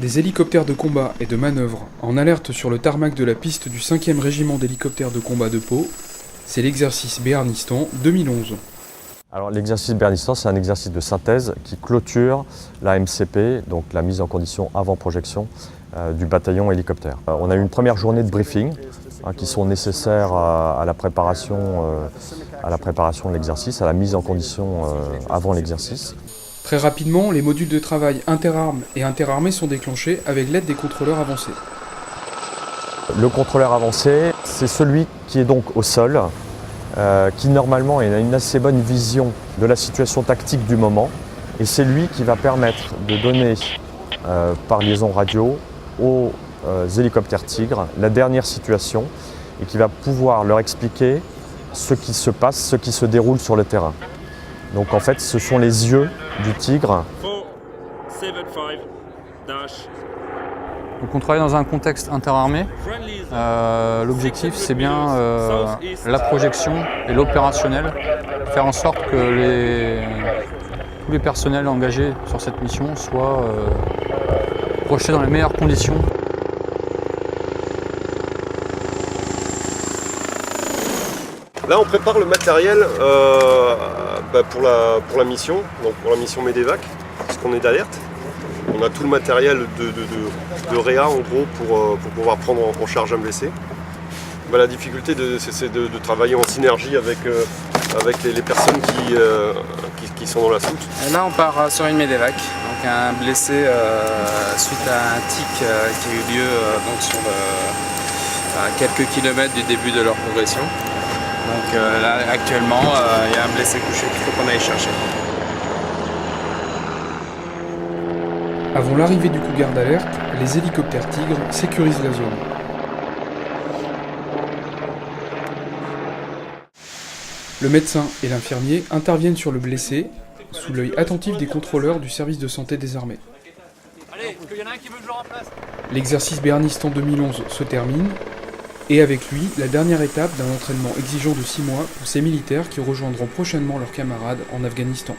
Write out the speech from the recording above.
Des hélicoptères de combat et de manœuvre en alerte sur le tarmac de la piste du 5e régiment d'hélicoptères de combat de Pau, c'est l'exercice Béarnistan 2011. Alors l'exercice Béarnistan, c'est un exercice de synthèse qui clôture la MCP, donc la mise en condition avant projection du bataillon hélicoptère. On a eu une première journée de briefing qui sont nécessaires à la préparation de l'exercice, à la mise en condition avant l'exercice. Très rapidement, les modules de travail interarmes et interarmés sont déclenchés avec l'aide des contrôleurs avancés. Le contrôleur avancé, c'est celui qui est donc au sol, qui normalement a une assez bonne vision de la situation tactique du moment, et c'est lui qui va permettre de donner par liaison radio aux hélicoptères Tigre la dernière situation et qui va pouvoir leur expliquer ce qui se passe, ce qui se déroule sur le terrain. Donc en fait, ce sont les yeux du Tigre. Donc on travaille dans un contexte interarmé. L'objectif, c'est bien la projection et l'opérationnel. Faire en sorte que tous les personnels engagés sur cette mission soient projetés dans les meilleures conditions. Là, on prépare le matériel pour la mission, donc pour la mission MEDEVAC, parce qu'on est d'alerte. On a tout le matériel de réa en gros pour pouvoir prendre en charge un blessé. La difficulté, c'est de travailler en synergie avec les personnes qui sont dans la soute. Là, on part sur une MEDEVAC, donc un blessé suite à un tic qui a eu lieu à quelques kilomètres du début de leur progression. Donc là, actuellement, il y a un blessé couché qu'il faut qu'on aille chercher. Avant l'arrivée du coup garde alerte, les hélicoptères Tigre sécurisent la zone. Le médecin et l'infirmier interviennent sur le blessé, sous l'œil attentif des contrôleurs du service de santé des armées. L'exercice Béarnistan 2011 se termine, et avec lui, la dernière étape d'un entraînement exigeant de 6 mois pour ces militaires qui rejoindront prochainement leurs camarades en Afghanistan.